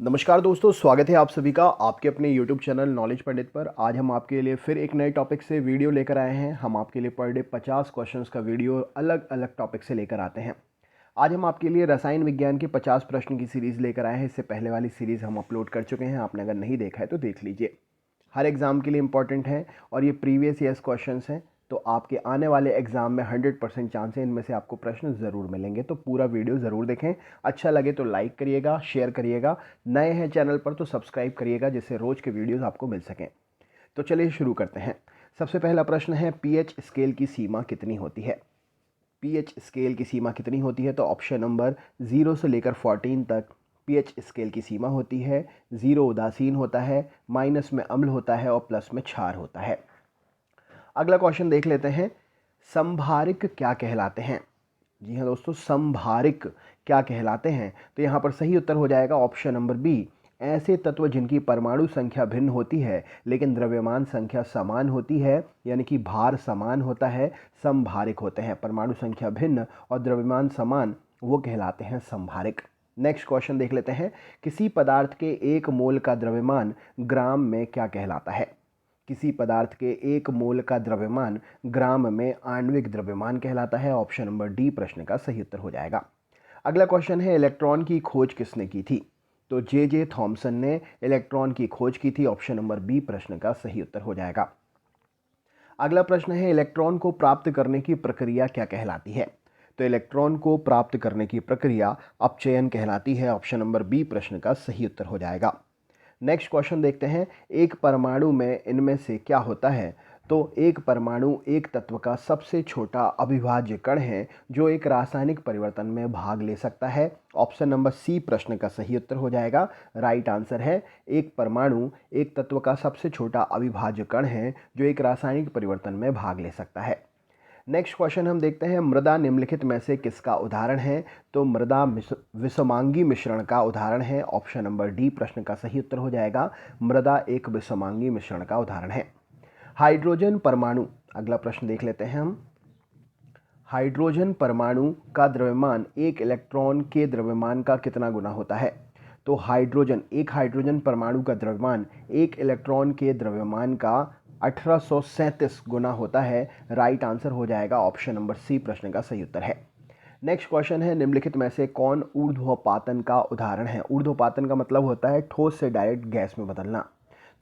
नमस्कार दोस्तों, स्वागत है आप सभी का आपके अपने YouTube चैनल नॉलेज पंडित पर। आज हम आपके लिए फिर एक नए टॉपिक से वीडियो लेकर आए हैं। हम आपके लिए पर डे 50 क्वेश्चंस का वीडियो अलग अलग टॉपिक से लेकर आते हैं। आज हम आपके लिए रसायन विज्ञान के 50 प्रश्न की सीरीज़ लेकर आए हैं। इससे पहले वाली सीरीज़ हम अपलोड कर चुके हैं, आपने अगर नहीं देखा है तो देख लीजिए। हर एग्ज़ाम के लिए इंपॉर्टेंट है और ये प्रीवियस ईयर्स क्वेश्चंस हैं, तो आपके आने वाले एग्ज़ाम में 100% चांस है इनमें से आपको प्रश्न ज़रूर मिलेंगे। तो पूरा वीडियो ज़रूर देखें। अच्छा लगे तो लाइक करिएगा, शेयर करिएगा। नए हैं चैनल पर तो सब्सक्राइब करिएगा, जिससे रोज़ के वीडियोज़ आपको मिल सकें। तो चलिए शुरू करते हैं। सबसे पहला प्रश्न है, पीएच स्केल की सीमा कितनी होती है? पीएच स्केल की सीमा कितनी होती है? तो ऑप्शन नंबर 0 से लेकर 14 तक पीएच स्केल की सीमा होती है। 0 उदासीन होता है, माइनस में अम्ल होता है और प्लस में क्षार होता है। अगला क्वेश्चन देख लेते हैं, संभारिक क्या कहलाते हैं? जी हाँ दोस्तों, संभारिक क्या कहलाते हैं? तो यहाँ पर सही उत्तर हो जाएगा ऑप्शन नंबर बी, ऐसे तत्व जिनकी परमाणु संख्या भिन्न होती है लेकिन द्रव्यमान संख्या समान होती है, यानी कि भार समान होता है, संभारिक होते हैं। परमाणु संख्या भिन्न और द्रव्यमान समान, वो कहलाते हैं संभारिक। नेक्स्ट क्वेश्चन देख लेते हैं, किसी पदार्थ के 1 मोल का द्रव्यमान ग्राम में क्या कहलाता है? किसी पदार्थ के 1 मोल का द्रव्यमान ग्राम में आणविक द्रव्यमान कहलाता है। ऑप्शन नंबर डी प्रश्न का सही उत्तर हो जाएगा। अगला क्वेश्चन है, इलेक्ट्रॉन की खोज किसने की थी? तो जे थॉमसन ने इलेक्ट्रॉन की खोज की थी। ऑप्शन नंबर बी प्रश्न का सही उत्तर हो जाएगा। अगला प्रश्न है, इलेक्ट्रॉन को प्राप्त करने की प्रक्रिया क्या कहलाती है? तो इलेक्ट्रॉन को प्राप्त करने की प्रक्रिया अपचयन कहलाती है। ऑप्शन नंबर बी प्रश्न का सही उत्तर हो जाएगा। नेक्स्ट क्वेश्चन देखते हैं, एक परमाणु में इनमें से क्या होता है? तो एक परमाणु एक तत्व का सबसे छोटा अविभाज्य कण है जो एक रासायनिक परिवर्तन में भाग ले सकता है। ऑप्शन नंबर सी प्रश्न का सही उत्तर हो जाएगा। राइट आंसर है, एक परमाणु एक तत्व का सबसे छोटा अविभाज्य कण है जो एक रासायनिक परिवर्तन में भाग ले सकता है। नेक्स्ट क्वेश्चन हम देखते हैं, मृदा निम्नलिखित में से किसका उदाहरण है? तो मृदा विषमांगी मिश्रण का उदाहरण है। ऑप्शन नंबर डी प्रश्न का सही उत्तर हो जाएगा। मृदा एक विषमांगी मिश्रण का उदाहरण है। हाइड्रोजन परमाणु, अगला प्रश्न देख लेते हैं हम। हाइड्रोजन परमाणु का द्रव्यमान एक इलेक्ट्रॉन के द्रव्यमान का कितना गुना होता है? तो एक हाइड्रोजन परमाणु का द्रव्यमान एक इलेक्ट्रॉन के द्रव्यमान का 1837 गुना होता है। राइट आंसर हो जाएगा ऑप्शन नंबर सी प्रश्न का सही उत्तर है। नेक्स्ट क्वेश्चन है, निम्नलिखित में से कौन ऊर्ध्वपातन का उदाहरण है? ऊर्ध्वपातन का मतलब होता है ठोस से डायरेक्ट गैस में बदलना।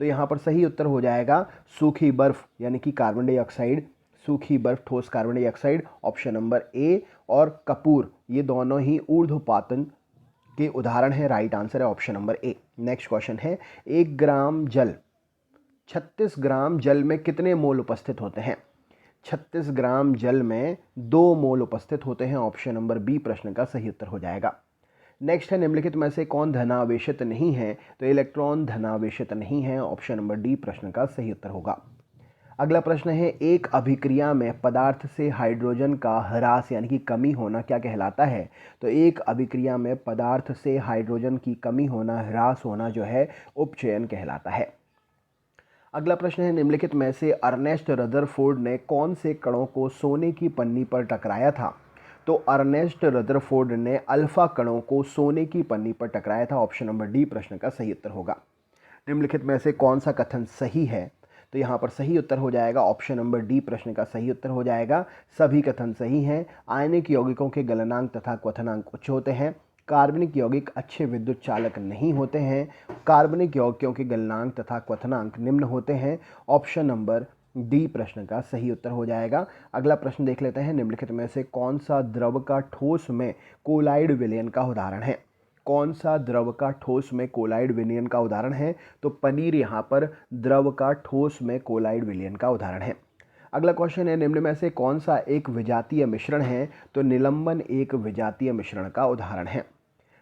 तो यहाँ पर सही उत्तर हो जाएगा सूखी बर्फ, यानी कि कार्बन डाइऑक्साइड। सूखी बर्फ, ठोस carbon dioxide, option number A. और कपूर, ये दोनों ही ऊर्ध्वपातन के उदाहरण है। राइट आंसर है option number A. Next question है, 1 ग्राम जल 36 ग्राम जल में कितने मोल उपस्थित होते हैं? 36 ग्राम जल में 2 मोल उपस्थित होते हैं। ऑप्शन नंबर बी प्रश्न का सही उत्तर हो जाएगा। नेक्स्ट है, निम्नलिखित में से कौन धनावेशित नहीं है? तो इलेक्ट्रॉन धनावेशित नहीं है। ऑप्शन नंबर डी प्रश्न का सही उत्तर होगा। अगला प्रश्न है, एक अभिक्रिया में पदार्थ से हाइड्रोजन का ह्रास यानी कि कमी होना क्या कहलाता है? तो एक अभिक्रिया में पदार्थ से हाइड्रोजन की कमी होना, ह्रास होना जो है, उपचयन कहलाता है। अगला प्रश्न है, निम्नलिखित में से अर्नेस्ट रदरफोर्ड ने कौन से कणों को सोने की पन्नी पर टकराया था? तो अर्नेस्ट रदरफोर्ड ने अल्फा कणों को सोने की पन्नी पर टकराया था। ऑप्शन नंबर डी प्रश्न का सही उत्तर होगा। निम्नलिखित में से कौन सा कथन सही है? तो यहाँ पर सही उत्तर हो जाएगा ऑप्शन नंबर डी प्रश्न का सही उत्तर हो जाएगा। सभी कथन सही हैं। आयनिक यौगिकों के गलनांक तथा क्वथनांक उच्च होते हैं। कार्बनिक यौगिक अच्छे विद्युत चालक नहीं होते हैं। कार्बनिक यौगिकों के गलनांक तथा क्वथनांक निम्न होते हैं। ऑप्शन नंबर डी प्रश्न का सही उत्तर हो जाएगा। अगला प्रश्न देख लेते हैं, निम्नलिखित में से कौन सा द्रव का ठोस में कोलाइड विलयन का उदाहरण है? कौन सा द्रव का ठोस में कोलाइड विलयन का उदाहरण है? तो पनीर यहाँ पर द्रव का ठोस में कोलाइड विलयन का उदाहरण है। अगला क्वेश्चन है, निम्न में से कौन सा एक विजातीय मिश्रण है? तो निलंबन एक विजातीय मिश्रण का उदाहरण है।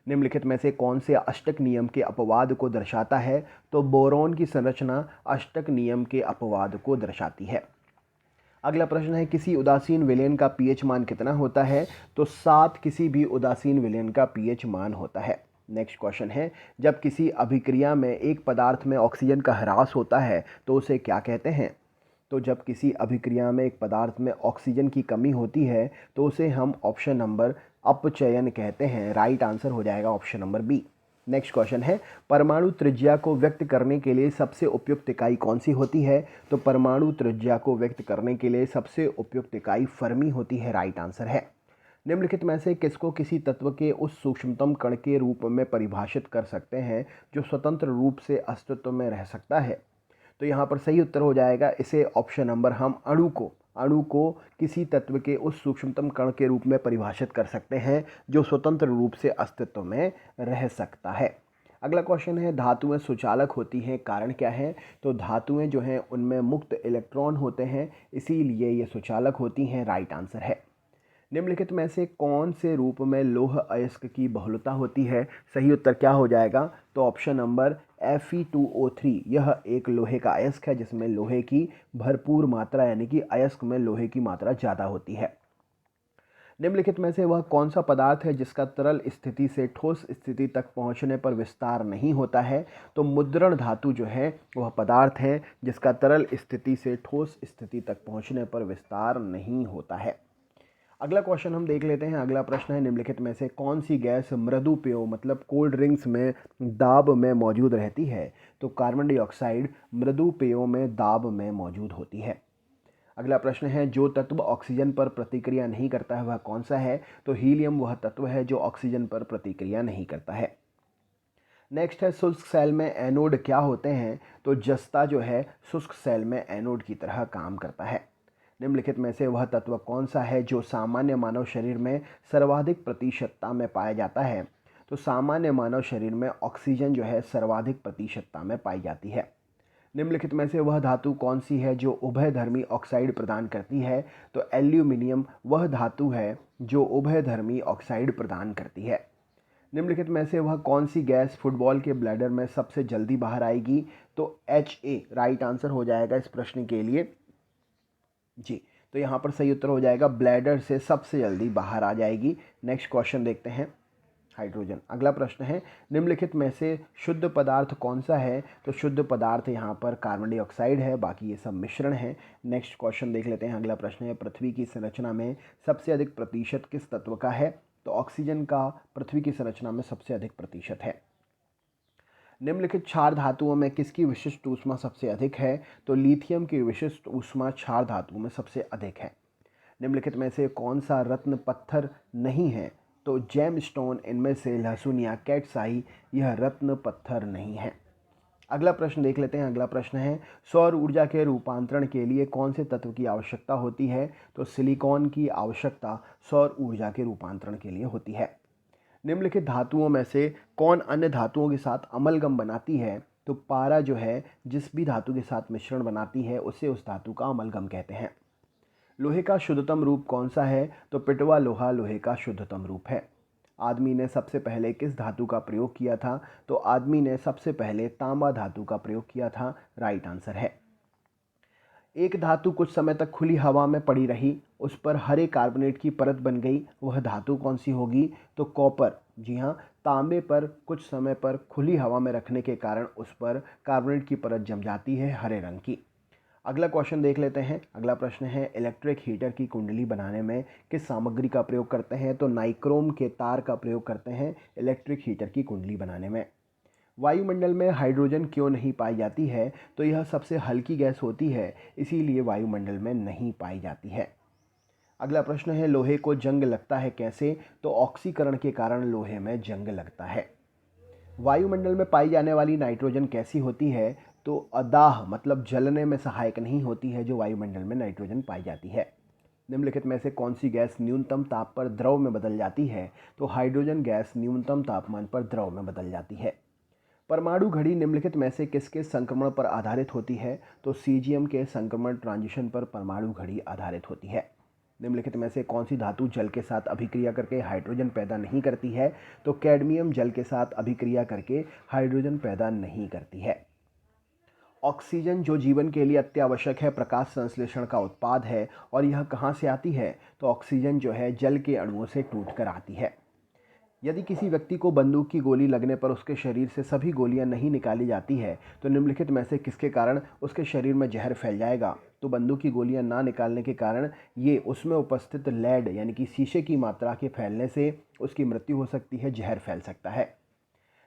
निम्नलिखित में से कौन से अष्टक नियम के अपवाद को दर्शाता है? तो बोरॉन की संरचना अष्टक नियम के अपवाद को दर्शाती है। अगला प्रश्न है, किसी उदासीन विलयन का पीएच मान कितना होता है? तो 7 किसी भी उदासीन विलयन का पीएच मान होता है। नेक्स्ट क्वेश्चन है, जब किसी अभिक्रिया में एक पदार्थ में ऑक्सीजन का ह्रास होता है तो उसे क्या कहते हैं? तो जब किसी अभिक्रिया में एक पदार्थ में ऑक्सीजन की कमी होती है तो उसे हम ऑप्शन नंबर अपचयन कहते हैं। राइट आंसर हो जाएगा option number B. Next question है, परमाणु त्रिज्या को व्यक्त करने के लिए सबसे उपयुक्त इकाई कौन सी होती है? तो परमाणु त्रिज्या को व्यक्त करने के लिए सबसे उपयुक्त इकाई फर्मी होती है, राइट आंसर है। निम्नलिखित में से किसको किसी तत्व के उस सूक्ष्मतम कण के रूप में परिभाषित कर सकते हैं जो स्वतंत्र रूप से अस्तित्व में रह सकता है? तो यहाँ पर सही उत्तर हो जाएगा इसे ऑप्शन नंबर, हम अणु को किसी तत्व के उस सूक्ष्मतम कण के रूप में परिभाषित कर सकते हैं जो स्वतंत्र रूप से अस्तित्व में रह सकता है। अगला क्वेश्चन है, धातुएं सुचालक होती हैं, कारण क्या है? तो धातुएं जो हैं उनमें मुक्त इलेक्ट्रॉन होते हैं, इसीलिए ये सुचालक होती हैं, राइट आंसर है। निम्नलिखित में से कौन से रूप में लौह अयस्क की बहुलता होती है? सही उत्तर क्या हो जाएगा? तो ऑप्शन नंबर Fe2O3, यह एक लोहे का अयस्क है जिसमें लोहे की भरपूर मात्रा यानी कि अयस्क में लोहे की मात्रा ज़्यादा होती है। निम्नलिखित में से वह कौन सा पदार्थ है जिसका तरल स्थिति से ठोस स्थिति तक पहुंचने पर विस्तार नहीं होता है? तो मुद्रण धातु जो है वह पदार्थ है जिसका तरल स्थिति से ठोस स्थिति तक पहुंचने पर विस्तार नहीं होता है। अगला क्वेश्चन हम देख लेते हैं। अगला प्रश्न है, निम्नलिखित में से कौन सी गैस मृदु पेयों मतलब कोल्ड ड्रिंक्स में दाब में मौजूद रहती है? तो कार्बन डाइऑक्साइड मृदु पेयों में दाब में मौजूद होती है। अगला प्रश्न है, जो तत्व ऑक्सीजन पर प्रतिक्रिया नहीं करता है वह कौन सा है? तो हीलियम वह तत्व है जो ऑक्सीजन पर प्रतिक्रिया नहीं करता है। नेक्स्ट है, शुष्क सेल में एनोड क्या होते हैं? तो जस्ता जो है शुष्क सेल में एनोड की तरह काम करता है। निम्नलिखित में से वह तत्व कौन सा है जो सामान्य मानव शरीर में सर्वाधिक प्रतिशतता में पाया जाता है? तो सामान्य मानव शरीर में ऑक्सीजन जो है सर्वाधिक प्रतिशतता में पाई जाती है। निम्नलिखित में से वह धातु कौन सी है जो उभयधर्मी ऑक्साइड प्रदान करती है? तो एल्यूमिनियम वह धातु है जो उभयधर्मी ऑक्साइड प्रदान करती है। निम्नलिखित में से वह कौन सी गैस फुटबॉल के ब्लैडर में सबसे जल्दी बाहर आएगी? तो Ha राइट आंसर हो जाएगा इस प्रश्न के लिए जी। तो यहाँ पर सही उत्तर हो जाएगा ब्लैडर से सबसे जल्दी बाहर आ जाएगी। नेक्स्ट क्वेश्चन देखते हैं, हाइड्रोजन। अगला प्रश्न है, निम्नलिखित में से शुद्ध पदार्थ कौन सा है? तो शुद्ध पदार्थ यहाँ पर कार्बन डाइऑक्साइड है, बाकी ये सब मिश्रण है। नेक्स्ट क्वेश्चन देख लेते हैं। अगला प्रश्न है, पृथ्वी की संरचना में सबसे अधिक प्रतिशत किस तत्व का है? तो ऑक्सीजन का पृथ्वी की संरचना में सबसे अधिक प्रतिशत है। निम्नलिखित क्षार धातुओं में किसकी विशिष्ट ऊष्मा सबसे अधिक है? तो लिथियम की विशिष्ट ऊष्मा क्षार धातुओं में सबसे अधिक है। निम्नलिखित में से कौन सा रत्न पत्थर नहीं है? तो जेम स्टोन इनमें से लहसुन या कैटसाई यह रत्न पत्थर नहीं है। अगला प्रश्न देख लेते हैं। अगला प्रश्न है, सौर ऊर्जा के रूपांतरण के लिए कौन से तत्व की आवश्यकता होती है? तो सिलिकॉन की आवश्यकता सौर ऊर्जा के रूपांतरण के लिए होती है। निम्नलिखित धातुओं में से कौन अन्य धातुओं के साथ अमलगम बनाती है? तो पारा जो है जिस भी धातु के साथ मिश्रण बनाती है उसे उस धातु का अमलगम कहते हैं। लोहे का शुद्धतम रूप कौन सा है? तो पिटवा लोहा लोहे का शुद्धतम रूप है। आदमी ने सबसे पहले किस धातु का प्रयोग किया था? तो आदमी ने सबसे पहले तांबा धातु का प्रयोग किया था, राइट आंसर है। एक धातु कुछ समय तक खुली हवा में पड़ी रही, उस पर हरे कार्बोनेट की परत बन गई, वह धातु कौन सी होगी? तो कॉपर। जी हाँ, तांबे पर कुछ समय पर खुली हवा में रखने के कारण उस पर कार्बोनेट की परत जम जाती है हरे रंग की। अगला क्वेश्चन देख लेते हैं। अगला प्रश्न है, इलेक्ट्रिक हीटर की कुंडली बनाने में किस सामग्री का प्रयोग करते हैं? तो नाइक्रोम के तार का प्रयोग करते हैं इलेक्ट्रिक हीटर की कुंडली बनाने में। वायुमंडल में हाइड्रोजन क्यों नहीं पाई जाती है? तो यह सबसे हल्की गैस होती है, इसीलिए वायुमंडल में नहीं पाई जाती है। अगला प्रश्न है, लोहे को जंग लगता है कैसे? तो ऑक्सीकरण के कारण लोहे में जंग लगता है। वायुमंडल में पाई जाने वाली नाइट्रोजन कैसी होती है? तो अदाह मतलब जलने में सहायक नहीं होती है जो वायुमंडल में नाइट्रोजन पाई जाती है। निम्नलिखित में से कौन सी गैस न्यूनतम ताप पर द्रव में बदल जाती है? तो हाइड्रोजन गैस न्यूनतम तापमान पर द्रव में बदल जाती है। परमाणु घड़ी निम्नलिखित में से किसके संक्रमण पर आधारित होती है? तो सीजियम के संक्रमण ट्रांजिशन पर परमाणु घड़ी आधारित होती है। निम्नलिखित में से कौन सी धातु जल के साथ अभिक्रिया करके हाइड्रोजन पैदा नहीं करती है? तो कैडमियम जल के साथ अभिक्रिया करके हाइड्रोजन पैदा नहीं करती है। ऑक्सीजन जो जीवन के लिए अत्यावश्यक है प्रकाश संश्लेषण का उत्पाद है, और यह कहाँ से आती है? तो ऑक्सीजन जो है जल के अणुओं से टूटकर आती है। यदि किसी व्यक्ति को बंदूक की गोली लगने पर उसके शरीर से सभी गोलियां नहीं निकाली जाती है तो निम्नलिखित में से किसके कारण उसके शरीर में जहर फैल जाएगा? तो बंदूक की गोलियां ना निकालने के कारण ये उसमें उपस्थित लेड यानी कि शीशे की मात्रा के फैलने से उसकी मृत्यु हो सकती है, जहर फैल सकता है।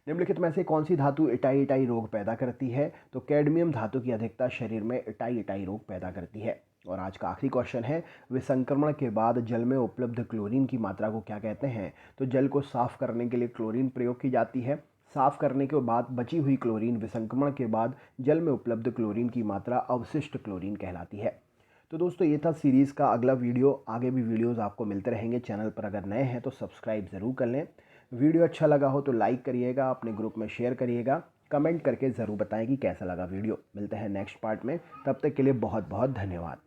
निम्नलिखित में से कौन सी धातु इटाई इटाई रोग पैदा करती है? तो कैडमियम धातु की अधिकता शरीर में इटाई इटाई रोग पैदा करती है। और आज का आखिरी क्वेश्चन है, विसंक्रमण के बाद जल में उपलब्ध क्लोरीन की मात्रा को क्या कहते हैं? तो जल को साफ करने के लिए क्लोरीन प्रयोग की जाती है। साफ करने के बाद बची हुई क्लोरीन विसंक्रमण के बाद जल में उपलब्ध क्लोरीन की मात्रा अवशिष्ट क्लोरीन कहलाती है। तो दोस्तों ये था सीरीज़ का अगला वीडियो। आगे भी वीडियोस आपको मिलते रहेंगे। चैनल पर अगर नए हैं तो सब्सक्राइब ज़रूर कर लें। वीडियो अच्छा लगा हो तो लाइक करिएगा, अपने ग्रुप में शेयर करिएगा, कमेंट करके ज़रूर बताएं कि कैसा लगा वीडियो। मिलते हैं नेक्स्ट पार्ट में, तब तक के लिए बहुत बहुत धन्यवाद।